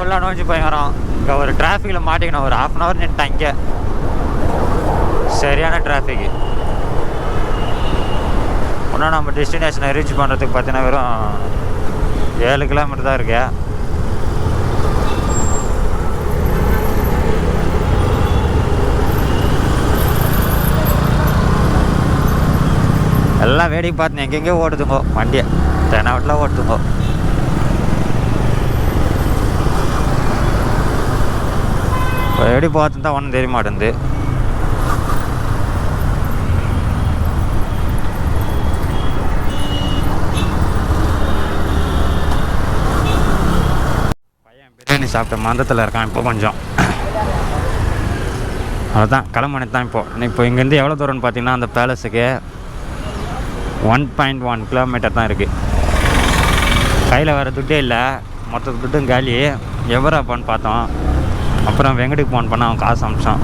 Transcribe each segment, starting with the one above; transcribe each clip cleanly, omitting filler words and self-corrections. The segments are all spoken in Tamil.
ஃபுல்லாக நோஞ்சி போய்க்கிறோம். இங்கே ஒரு டிராஃபிக்கில் மாட்டிக்கணும். ஒரு 1/2 hour நின்ட்டேன் இங்கே. சரியான டிராஃபிக்கு. இன்னும் நம்ம டெஸ்டினேஷனை ரீச் பண்ணுறதுக்கு பார்த்தீங்கன்னா வெறும் 7 கிலோமீட்டர் தான் இருக்கு. எல்லாம் வேடிக்கை பார்த்து எங்கெங்கேயோ ஓடுதுங்கோ வண்டியை. தெனாவட்டில் ஓடுதுங்கோ. எப்படி பார்த்து தான் ஒன்றும் தெரிய மாட்டேங்குது. பையன் பிரியாணி சாப்பிட்ட மந்தத்தில் இருக்கான் இப்போ கொஞ்சம். அதுதான் கிளம்புனது தான் இப்போ இங்கேருந்து எவ்வளோ தூரம்னு பார்த்தீங்கன்னா அந்த பேலஸுக்கு 1.1 கிலோமீட்டர் தான் இருக்குது. கையில் வேறு துட்டே இல்லை. மொத்த துட்டும் காலி. எவராப்பான்னு பார்த்தோம். அப்புறம் வெங்கட்டுக்கு ஃபோன் பண்ண அவன் காசு அமிச்சான்.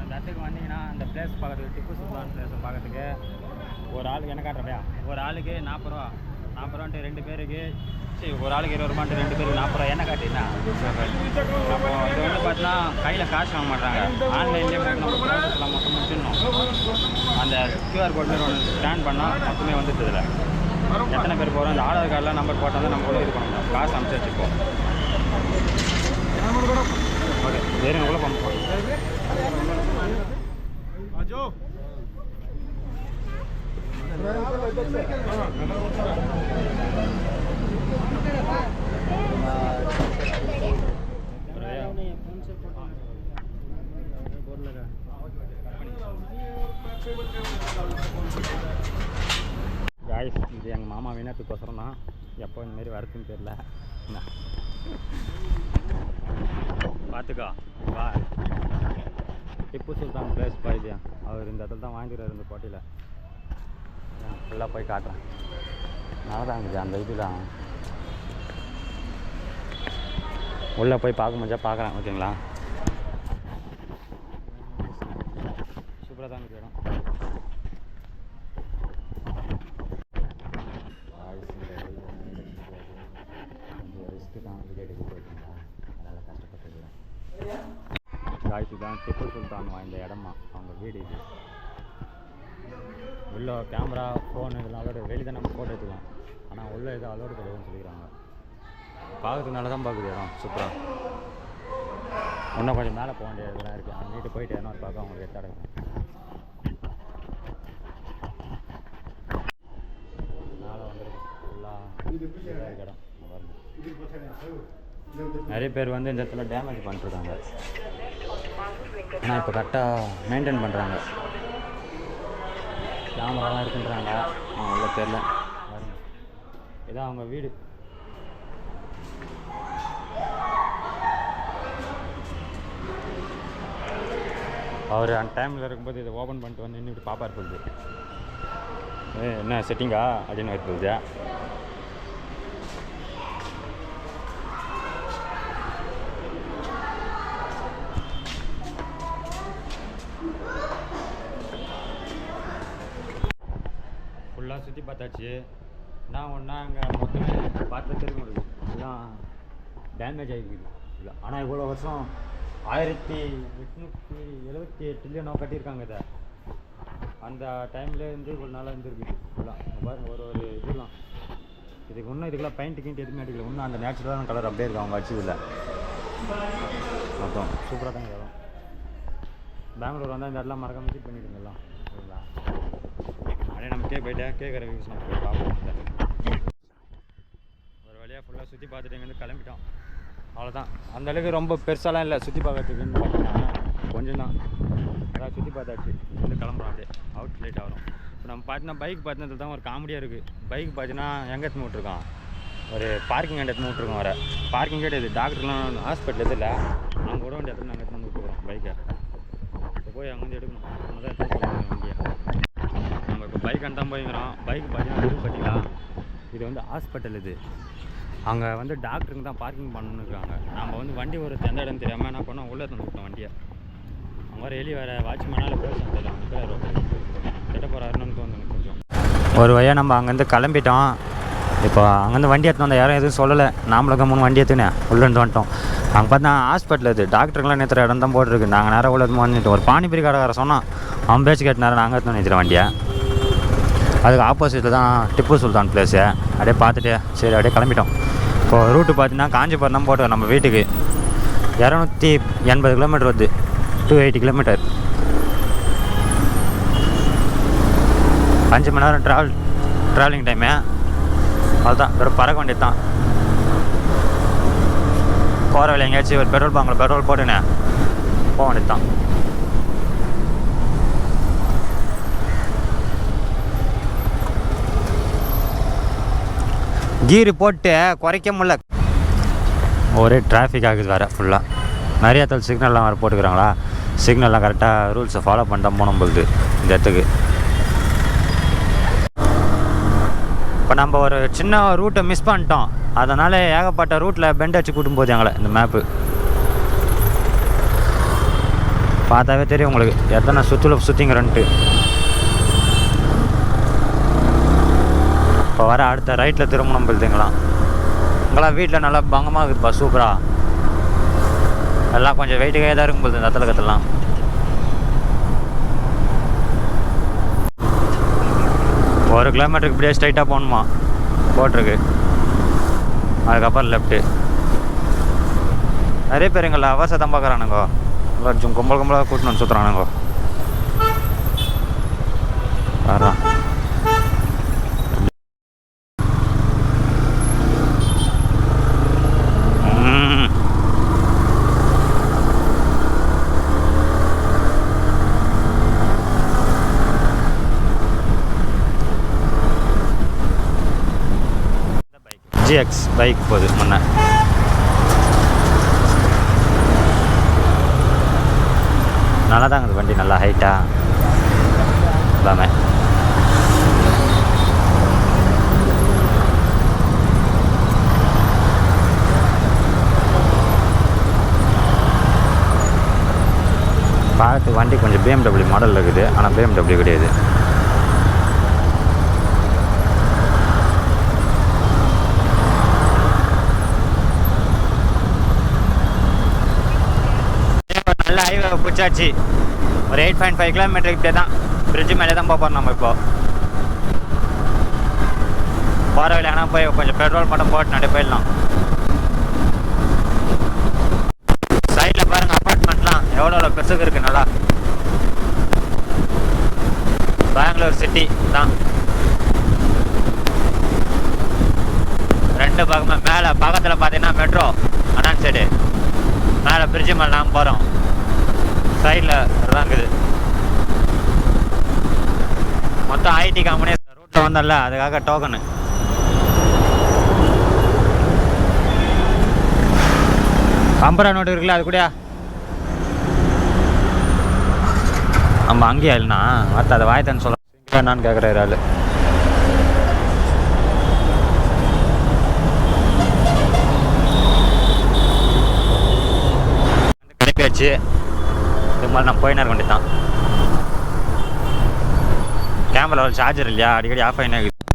இந்த இடத்துக்கு வந்தீங்கன்னா அந்த பிளேஸ் பார்க்கறதுக்கு, டிப்பு சுல்தான் பிளேஸை பார்க்கறதுக்கு ஒரு ஆளுக்கு என்ன காட்டுறப்பையா, ஒரு ஆளுக்கு 40 ரூபா. 40 ரூபான்ட்டு 2 பேருக்கு, சரி ஒரு ஆளுக்கு 20 ரூபான்ட்டு 2 பேருக்கு 40 ரூபா என்ன காட்டினா. அப்போ இது வந்து பார்த்தீங்கன்னா கையில் காசு வாங்க மாட்டாங்க. ஆன்லைன்லேயே நம்ம ப்ராடக்ட்லாம் மொத்தம் முடிச்சிடணும். அந்த QR கோட் மாதிரி ஒன்று ஸ்கேன் பண்ணால் மொத்தமே வந்துட்டு இதில் எத்தனை பேர் போகிறோம். அந்த ஆதார் கார்டெலாம் நம்பர் போட்டால் தான் நம்ம கூட இது பண்ண முடியும். காசு அனுப்பிச்சு வச்சுப்போம். ஓகே வேறு எவ்வளோ பண்ணுவோம். காய்ஸ் இது எங்கள் மாமா வினத்துக்கோசரம் தான். எப்போ இந்தமாரி வரதுன்னு தெரியல. பார்த்துக்கா வா. டிப்பு சுல்தான் பிளேஸ் பாய்தியா. அவர் இந்த இடத்துல தான் வாங்கிடுறாரு இந்த போட்டியில். ஃபுல்லாக போய் காட்டுறேன். நல்லா தான் இருக்குது அந்த இதுதான். உள்ளே போய் பார்க்க முடிஞ்சா பார்க்குறேன். ஓகேங்களா. சூப்பராக தான் இருக்குது இடம். ரிஸ்க்கு தான் விளையாட்டுக்கு போயிட்டுங்களா. அதனால் கஷ்டப்பட்டுருக்கிறேன். காய்ச்சி தான் டிப்பு சுல்தான் வாய்ந்த இடமா அவங்க வீடு இது. உள்ள கேமரா ஃபோனு இதெல்லாம் அலோடு. வெளியே தான் நம்ம ஃபோட்டோ எடுத்துக்கலாம். ஆனால் உள்ளே எதுவும் அலோடு கிடையாதுன்னு சொல்லிக்கிறாங்க. பார்க்கறதுனால தான் பார்க்குது இடம் சூப்பராக. இன்னும் கொஞ்சம் மேலே போக வேண்டிய இதெல்லாம் இருக்குது. அந்த நீட்டு போயிட்டு என்ன பார்க்க அவங்களுக்கு எடுத்தாடுங்க. மேலே வந்துருக்கு ஃபுல்லாக இடம். நிறைய பேர் வந்து இந்த இடத்துல டேமேஜ் பண்ணிட்டுருக்காங்க. ஆனால் இப்போ கரெக்டாக மெயின்டைன் பண்ணுறாங்க. கேமராலாம் இருக்குன்றாங்க. அவ்வளோ தெரியல. இதான் அவங்க வீடு. அவர் அந்த டைமில் இருக்கும்போது இதை ஓப்பன் பண்ணிட்டு வந்து நின்றுட்டு பாப்பா இருக்குது. என்ன செட்டிங்கா அப்படின்னு இருக்குது. ஃபுல்லாக சுற்றி பார்த்தாச்சு. நான் ஒன்றா அங்கே மொத்தமே பார்த்து தெரியும் முடியுது. இதெல்லாம் டேமேஜ் ஆகிருக்குது இல்லை. ஆனால் இவ்வளோ வருஷம் 1878 கட்டியிருக்காங்க இதை. அந்த டைம்லேருந்து இவ்வளோ நாளாக இருந்துருக்குது ஃபுல்லாக. பாருங்கள் ஒரு இதெல்லாம் இதுக்கு இன்னும் இதுக்கெல்லாம் பெயிண்ட் கிண்ட் எதுவுமே அடிக்கல. இன்னும் அந்த நேச்சுரலான கலர் அப்படியே இருக்கும் அவங்க அடிச்சதில்லை. மொத்தம் சூப்பராக தான் இடம். பெங்களூர் வந்தால் இந்த இடம்லாம் மறக்காம விசிட் பண்ணிவிடுங்க எல்லாம். சரிங்களா. அப்படியே நம்ம போயிட்டேன் கேட்குற வியூஸ் நம்ம போய் பார்ப்போம். ஒரு வழியாக ஃபுல்லாக சுற்றி பார்த்துட்டு இங்கேருந்து கிளம்பிட்டோம். அவ்வளோதான். அந்தளவுக்கு ரொம்ப பெருசாலாம் இல்லை சுற்றி பார்க்கறதுக்குன்னு பார்த்தீங்கன்னா கொஞ்சம் தான். அதான் சுற்றி பார்த்தாச்சு. வந்து கிளம்புறோம். அப்படியே அவுட் லைட் ஆகிறோம். இப்போ நம்ம பார்த்தீங்கன்னா பைக் பார்த்தீங்கன்னா தான் ஒரு காமெடியாக இருக்குது. பைக் பார்த்தீங்கன்னா எங்கே எடுத்து விட்ருக்கான். ஒரு பார்க்கிங் எண்ட் எடுத்து விட்ருக்கோம். வர பார்க்கிங் கேட் இது. டாக்டர்லாம் ஹாஸ்பிட்டல் எது இல்லை. நாங்கள் கூட வேண்டிய இடத்துல நாங்கள் எடுத்து வந்து விட்டுருக்கோம் பைக்கை. இப்போ போய் அங்கேருந்து எடுக்கணும். நம்ம தான் எடுத்து வண்டியை. நம்ம இப்போ பைக் அண்ட் தான் போய்க்கிறோம். பைக் பார்த்தீங்கன்னா பார்த்தீங்களா இது வந்து ஹாஸ்பிட்டல். இது அங்கே வந்து டாக்டருங்க தான் பார்க்கிங் பண்ணிருக்காங்க. நம்ம வந்து வண்டி ஒரு எந்த இடம் தெரியாமல் என்ன பண்ணோம், உள்ளே தந்து விட்டோம் வண்டியை. அவங்க வேறு வெளியே வேறு வாட்ச்மேனால் பேசணும் தெரியல, அவங்க பேர் கிட்ட போகிறாருன்னு தோணுது கொஞ்சம். ஒரு வழியாக நம்ம அங்கேருந்து கிளம்பிட்டோம். இப்போ அங்கேருந்து வண்டி எடுத்துன்னு வந்தால் யாரும் எதுவும் சொல்லலை. நாமளுக்கு 3 வண்டி எடுத்துன்னு உள்ளேருந்து வந்துட்டோம். அங்கே பார்த்தா ஹாஸ்பிட்டல் இது டாக்டருங்களாம் நேற்று இடம் தான் போட்டுருக்கு. நாங்கள் நேரம் உள்ள வந்துட்டு ஒரு பானிபூரி கடைக்கார சொன்னோம், அவன் பேச்சு கேட்டினாரு. நாங்கள் எடுத்துன்னு நிறுத்துற வண்டியை. அதுக்கு ஆப்போசிட்டில் தான் டிப்பு சுல்தான் பிளேஸு. அப்படியே பார்த்துட்டு சரி அப்படியே கிளம்பிட்டோம். இப்போது ரூட்டு பார்த்தீங்கன்னா காஞ்சிபுரம் தான் போட்டோம். நம்ம வீட்டுக்கு 280 கிலோமீட்டர் வருது, 280 கிலோமீட்டர். 5 மணி நேரம் ட்ராவலிங் டைமு. அதுதான் வெறும் பறக்க வேண்டியது தான். போகிற வேலை எங்கேயாச்சும் ஒரு பெட்ரோல் பங்கில் பெட்ரோல் போட்டுன்னு போக வேண்டியது தான். கீரு போட்டு குறைக்க முடியல. ஒரே டிராஃபிக் ஆகுது வேறு ஃபுல்லாக. நிறைய இடத்துல சிக்னல்லாம் வேறு போட்டுக்கிறாங்களா. சிக்னல்லாம் கரெக்டாக ரூல்ஸை ஃபாலோ பண்ணிட்டு போகணும் போகுது இந்த இடத்துக்கு. இப்போ நம்ம ஒரு சின்ன ரூட்டை மிஸ் பண்ணிட்டோம். அதனால் ஏகப்பட்ட ரூட்டில் பெண்ட் அடிச்சு கூட்டும் போகுது எங்களை இந்த மேப்பு. பார்த்தாவே தெரியும் உங்களுக்கு எத்தனை சுற்றிங்கிறன்ட்டு. இப்போ வர அடுத்த ரைட்டில் திரும்பணும் போகுதுங்களாம். இங்கெல்லாம் வீட்டில் நல்லா பங்கமாக இருக்குதுப்பா, சூப்பராக. எல்லாம் கொஞ்சம் வெயிட்டுக்காக தான் இருக்கும் போகுது இந்த அத்தலகத்தெல்லாம். ஒரு கிலோமீட்டருக்கு இப்படியே ஸ்ட்ரைட்டாக போகணுமா போட்டிருக்கு. அதுக்கப்புறம் லெஃப்ட்டு. நிறைய பேர் எங்களை அவசரம் பார்க்குறானுங்கோ. கொஞ்சம் கும்பலாக கூட்டணும் சுற்றுறானுங்கோ. வரான் GX பைக் போகுது முன்ன. நல்லா தாங்க இது வண்டி, நல்லா ஹைட்டாக எல்லாமே. பார்த்து வண்டி கொஞ்சம் BMW மாடல் இருக்குது, ஆனால் BMW கிடையாது. நல்ல ஹைவே பிடிச்சாச்சு. ஒரு 8.5 கிலோமீட்டர் இப்படியே தான் பிரிட்ஜு மேலே தான் போகிறோம் நம்ம. இப்போ போகிற வழியானா போய் கொஞ்சம் பெட்ரோல் மட்டும் போட்டு நடி போயிடலாம். சைடில் பாருங்கள் அப்பார்ட்மெண்ட்லாம் எவ்வளோ பெருசுக்கு இருக்குது. நல்லா பெங்களூர் சிட்டி தான். 2 பக்கமே மேலே பக்கத்தில் பார்த்தீங்கன்னா மெட்ரோ அண்ணான் சைடு, மேலே பிரிட்ஜு மேலே நாம் போகிறோம். சைடில் இருக்குது மொத்தம் ஐடி கம்பெனி. ரூட்டில் வந்தல அதுக்காக டோக்கனு. கம்பரா நோட்டு இருக்குல்ல, அது கூட நம்ம அங்கேயா இல்லைண்ணா மற்ற அதை வாய்த்தான்னு சொல்ல என்னான்னு கேட்குறாரு ஆள். கிடைப்பாச்சு. இது மாதிரி நம்ம போயினா இருக்க வேண்டியது தான். கேமராவில் சார்ஜர் இல்லையா, அடிக்கடி ஆஃப் ஆகினா இருக்குது.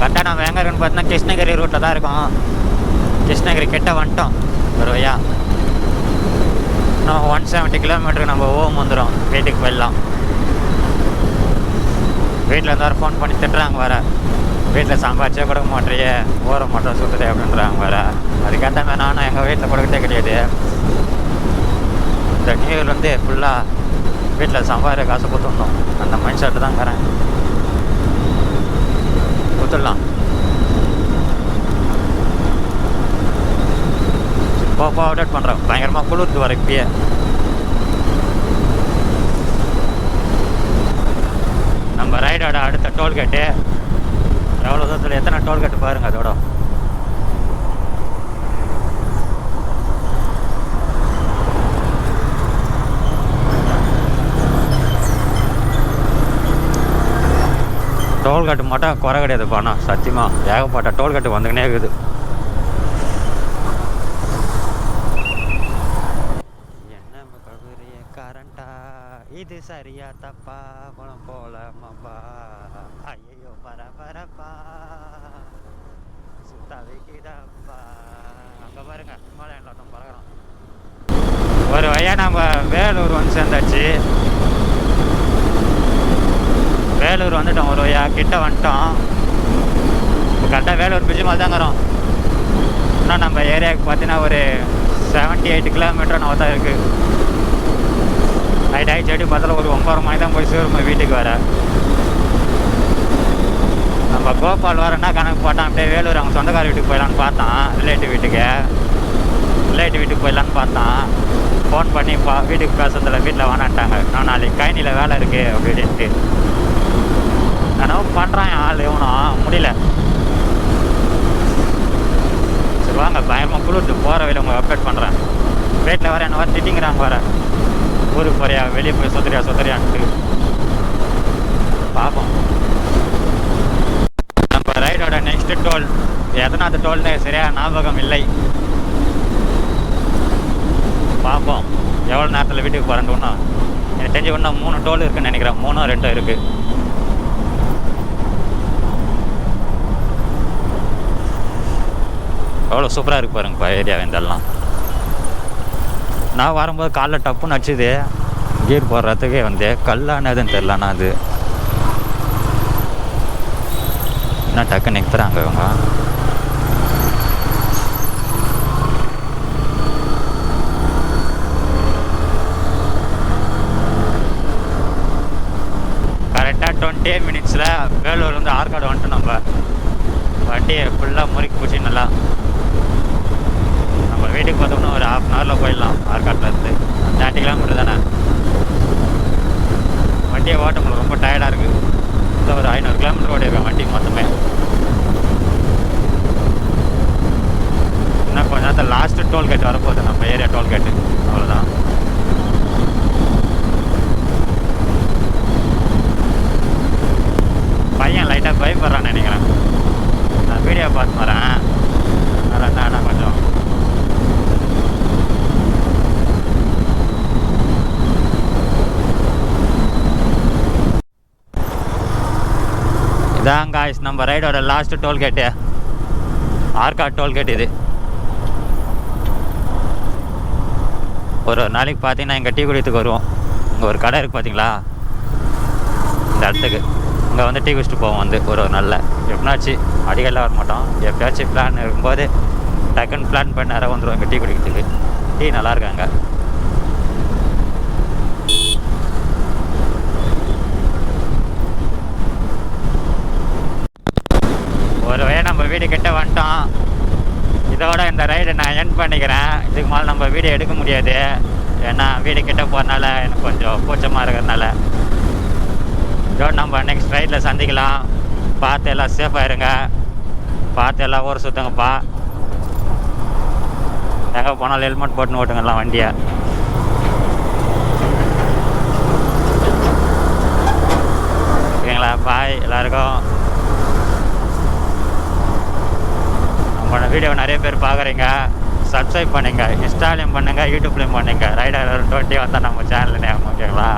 கரெக்டாக நம்ம எங்கே இருக்குன்னு பார்த்தீங்கன்னா கிருஷ்ணகிரி ரூட்டில் தான் இருக்கோம். கிருஷ்ணகிரி கிட்ட வந்துட்டோம் ஒரு வழியா. இன்னும் 170 கிலோமீட்டருக்கு நம்ம ஓம் வந்துடும், வீட்டுக்கு போயிடலாம். வீட்டில் இருந்தாலும் ஃபோன் பண்ணி திட்டுறாங்க வேறு, வீட்டில் சம்பாதிச்சே கொடுக்க மாட்டேறியே, ஓர மாட்டோம் சுற்றுறே அப்படின்றாங்க வேறு. அதுக்கேற்ற மாதிரி நானும் எங்கள் வீட்டில் கொடுக்கதே கிடையாது. இந்த நியூ இயர் வந்து ஃபுல்லாக வீட்டில் சம்பாதிக்கிற காசு கொடுத்துடணும், அந்த மைண்ட் செட்டு தான் இருக்கிறேன். கொடுத்துடலாம். இப்போ அப்டேட் பண்ணுறேன். பயங்கரமாக குளிர்த்து வர இப்பயே. நம்ம ரைடோட அடுத்த டோல்கேட்டு எவ்வளோ தூரத்தில் எத்தனை டோல்கேட்டு பாருங்கள். அதோட டோல்கேட்டு மட்டும் குறை கிடையாது. பணம் சத்தியமாக ஏகப்பட்ட டோல்கேட்டு வந்துக்கினே இருக்குது. சரியா தப்பா குளம் போல மப்பா ஐயோ பரபரப்பா சுத்தா வைக்கிதப்பா. அங்கே பாருங்க ஹிமாலயன் ஒருத்தன் பறகுறான். ஒரு வழியாக நம்ம வேலூர் வந்து சேர்ந்தாச்சு. வேலூர் வந்துட்டோம். ஒரு வழியாக கிட்ட வந்துட்டோம். இப்போ கரெக்டாக வேலூர் பிரிட்ஜு மாதிரி தாங்கிறோம். இன்னும் நம்ம ஏரியாவுக்கு பார்த்தீங்கன்னா ஒரு 78 கிலோமீட்டர் நம்ம தான் இருக்குது. நைட் ஆகி செடி பார்த்தாலும் ஒரு 9 மணி தான் போய் சேருமா வீட்டுக்கு வர. நம்ம கோபால் வரேன்னா கணக்கு போட்டான். அப்படியே வேலூர் அவங்க சொந்தக்கார வீட்டுக்கு போயிடலான்னு பார்த்தான். ரிலேட்டிவ் வீட்டுக்கு போயிடலான்னு பார்த்தான். ஃபோன் பண்ணி வீட்டுக்கு பேசுறதில்ல, வீட்டில் வேணான்ட்டாங்க. நான் நாளைக்கு கைனியில் வேலை இருக்குது அப்படின்ட்டு நான் பண்ணுறான். ஆள் இவனும் முடியல. சரி வாங்க, பயமாக குளிர்ட்டு போகிற வழியில் உங்களை அப்டேட் பண்ணுறேன். வீட்டில் வர என்ன வர திட்டிங்கிறாங்க. வர ஊருக்கு போறியா, வெளியே போய் சொத்தரியான்ட்டு பார்ப்போம். நம்ம ரைடோட நெக்ஸ்ட் டோல் எத்தனாவது டோல்னு சரியா ஞாபகம் இல்லை. பார்ப்போம் எவ்வளோ நேரத்தில் வீட்டுக்கு போகிறேன்ட்டு. ஒன்றும் எனக்கு தெரிஞ்சு ஒன்றும் 3 டோல் இருக்குன்னு நினைக்கிறேன். 3 2 இருக்குது. எவ்வளோ சூப்பராக இருக்கு பாருங்கப்பா ஏரியா இதெல்லாம். நான் வரும்போது காலைல டப்புன்னு அடிச்சுது. கீர் போடுறதுக்கே வந்து கல்லானதுன்னு தெரிலண்ணா. அது என்ன டக்கு நிற்கிறாங்க இவங்க. கரெக்டாக 20 மினிட்ஸில் வேலூர் வந்து ஆற்காடு வந்துட்டு நம்ம வண்டியை ஃபுல்லாக முறுக்கி பிடிச்சி நல்லா நம்ம வீட்டுக்கு பார்த்தோம்னா ஒரு 1/2 அன் ஹவரில் போயிடலாம். ஆற்காட்டிலேருந்து 30 கிலோமீட்டர் தானே. வண்டியை ஓட்ட முடியல, ரொம்ப டயர்டாக இருக்குது. இல்லை ஒரு 500 கிலோமீட்டர் ஓடிருக்கேன் வண்டி மொத்தமே. இன்னும் கொஞ்ச நேரத்தில் லாஸ்ட்டு டோல்கேட் வரப்போகுது, நம்ம ஏரியா டோல்கேட்டு. அவ்வளோதான். பையன் லைட்டாக பயப்படுறான்னு நினைக்கிறேன். நான் வீடியோ பார்த்து வரேன். அதனால் நான் கொஞ்சம் இதான் காய்ஸ் நம்ம ரைடோட லாஸ்ட்டு டோல்கேட்டு, ஆற்காடு டோல்கேட். இது ஒரு நாளைக்கு பார்த்தீங்கன்னா இங்கே டீ குடிக்கிறதுக்கு வருவோம். இங்கே ஒரு கடை இருக்குது பார்த்தீங்களா, இந்த இடத்துக்கு. இங்கே வந்து டீ குடிச்சிட்டு போவோம். வந்து ஒரு நல்ல எப்படினாச்சு அடிக்கெல்லாம் வர மாட்டோம். எப்படியாச்சும் பிளான் இருக்கும்போது டக்குன்னு பிளான் பண்ணி நேரம் வந்துடுவோம் இங்கே டீ குடிக்கிறதுக்கு. டீ நல்லா இருக்காங்க. ஒரு வழியாக நம்ம வீடு கிட்ட வந்துட்டோம். இதோட இந்த ரைடை நான் எண்ட் பண்ணிக்கிறேன். இதுக்கு மேலே நம்ம வீடியோ எடுக்க முடியாது. ஏன்னா வீடு கிட்ட போகிறதுனால எனக்கு கொஞ்சம் கூச்சமாக இருக்கிறதுனால. இதோட நம்ம நெக்ஸ்ட் ரைடில் சந்திக்கலாம். பார்த்து எல்லாம் சேஃபாக இருங்க. பார்த்து எல்லாம் ஊர் சுற்றுங்கப்பா. எங்கே போனாலும் ஹெல்மெட் போட்டுன்னு ஓட்டுங்கலாம் வண்டியை. ஓகேங்களா? பாய் எல்லாருக்கும். நம்மளோட வீடியோ நிறைய பேர் பார்க்குறீங்க. சப்ஸ்கிரைப் பண்ணுங்கள், இன்ஸ்டாலையும் பண்ணுங்கள், யூடியூப்லேயும் பண்ணுங்கள். ரைடர் 20 வந்தால் நம்ம சேனல் நேம். ஓகேங்களா?